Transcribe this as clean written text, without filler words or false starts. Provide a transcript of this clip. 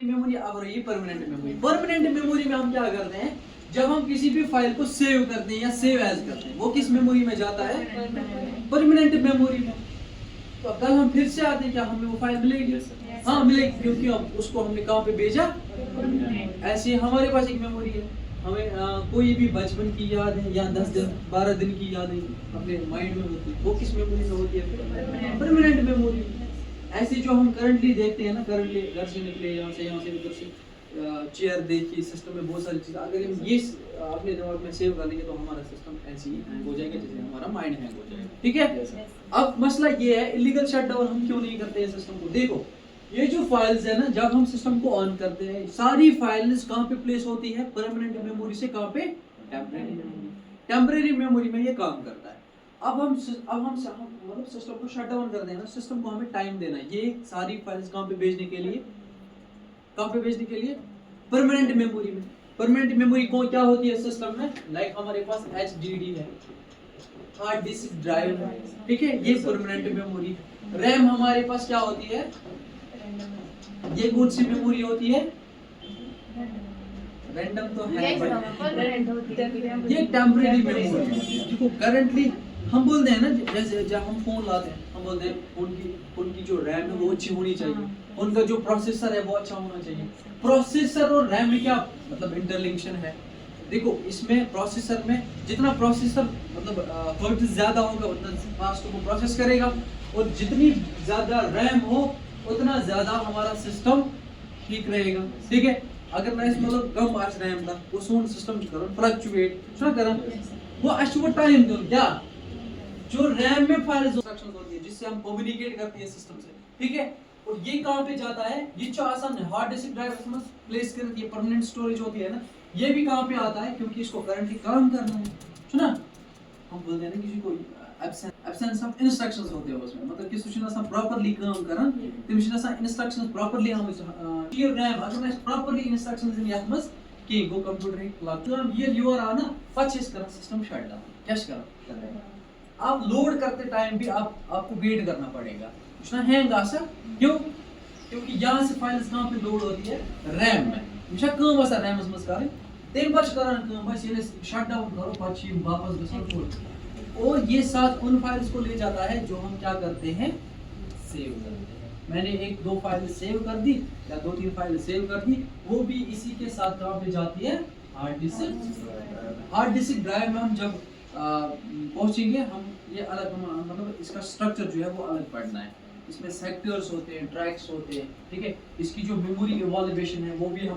Memory अब रही permanent memory. Permanent memory में हम क्या करते हैं, जब हम किसी भी फाइल को सेव करते हैं या सेव एज करते हैं, वो किस मेमोरी में जाता है? परमानेंट मेमोरी में। तो कल हम फिर से आते हैं, क्या हमें वो फाइल मिलेगी? हाँ मिलेगी, क्योंकि हम उसको हमने कहाँ पे भेजा? ऐसे हमारे पास एक मेमोरी है, हमें कोई भी बचपन की याद है या 10 दिन 12 दिन की याद है अपने माइंड में होती है, वो किस मेमोरी में होती है? Permanent memory. ऐसे जो हम करंटली देखते हैं ना, करंटली घर से निकले, यहाँ से उधर से चेयर देखी, सिस्टम में बहुत सारी चीज़ें, अगर हम ये अपने दिमाग में सेव कर लेंगे तो हमारा सिस्टम ऐसे ही हैंग हो जाएगा जैसे हमारा माइंड हैंग हो जाएगा। ठीक है, अब मसला ये है इलीगल शटडाउन हम क्यों नहीं करते हैं सिस्टम को? देखो ये जो फाइल्स है ना, जब हम सिस्टम को ऑन करते हैं, सारी फाइल्स कहाँ पे प्लेस होती है? परमानेंट मेमोरी से कहाँ पे? Temporary memory. टेम्परेरी मेमोरी में ये काम करता है। अब हम मतलब सिस्टम को शट डाउन कर देना, सिस्टम को हमें टाइम देना है ये सारी फाइल्स कहाँ पे भेजने के लिए? कहाँ पे भेजने के लिए? परमानेंट मेमोरी में। परमानेंट मेमोरी को क्या होती है सिस्टम में? लाइक हमारे पास HDD है, हार्ड डिस्क ड्राइव है, ठीक है, ये परमानेंट मेमोरी। रैम हमारे पास क्या होती है? ये कौन सी मेमोरी होती है? रैंडम तो है, ये टेम्परेरी मेमोरी देखो करंटली हम बोलते हैं ना, जैसे जब हम फोन लाते हैं हम बोलते हैं फोन की जो रैम है वो अच्छी होनी चाहिए, उनका जो प्रोसेसर है वो अच्छा होना चाहिए। प्रोसेसर और रैम में क्या मतलब इंटरलिंक्शन है? देखो इसमें प्रोसेसर में जितना प्रोसेसर मतलब हर्ट्ज ज्यादा होगा उतना फास्ट वो प्रोसेस करेगा, और जितनी ज्यादा रैम हो उतना ज्यादा हमारा सिस्टम ठीक रहेगा। ठीक है, अगर मैं इसमें मतलब कम आस रैम था वो सोन सिस्टम करो फ्लक्चुएट क्या करा वो अच्छी वो टाइम दो क्या जो रैम में फाइल्स इंस्ट्रक्शंस होती है जिससे हम कम्युनिकेट करते हैं सिस्टम से। ठीक है, और ये कहां पे जाता है? ये जो आसान हार्ड डिस्क ड्राइव में प्लेस करती है, परमानेंट स्टोरेज होती है ना, ये भी कहां पे आता है? क्योंकि इसको करंटली काम करना है, सुना हम बोलते हैं ना किसी को एब्सेंस ऑफ इंस्ट्रक्शंस होते हैं उसमें, मतलब कि सुचना सा प्रॉपर्ली काम करन तम सुचना सा इंस्ट्रक्शंस प्रॉपर्ली हम क्लियर रैम अगर मैं प्रॉपर्ली इंस्ट्रक्शंस इन यत मस कि गो कंप्यूटर एक क्लॉक काम ये योर आना पचेस कर सिस्टम शट डाउन क्या कर आप लोड करते टाइम भी आपको वेट करना पड़ेगा, सुचना हैंग आसा क्यों? क्योंकि यहाँ से फाइल्स कहाँ पे लोड होती है? रैम में। मुझे काम आसा रैम मस कर तेम पर करन काम बस ये शट डाउन करो पछी वापस गसन, और ये साथ उन फाइल्स को ले जाता है जो हम क्या करते हैं? सेव करते हैं। मैंने 1-2 फाइल सेव कर दी या 2-3 फाइल सेव कर दी, वो भी इसी के साथ कहाँ पे जाती है? Hard disk. Hard disk drive में हम जब पहुंचेंगे हम ये अलग मतलब इसका स्ट्रक्चर जो है वो अलग पढ़ना है, इसमें सेक्टर्स होते हैं, ट्रैक्स होते हैं। ठीक है, इसकी जो मेमोरी इवैल्यूएशन है वो भी हम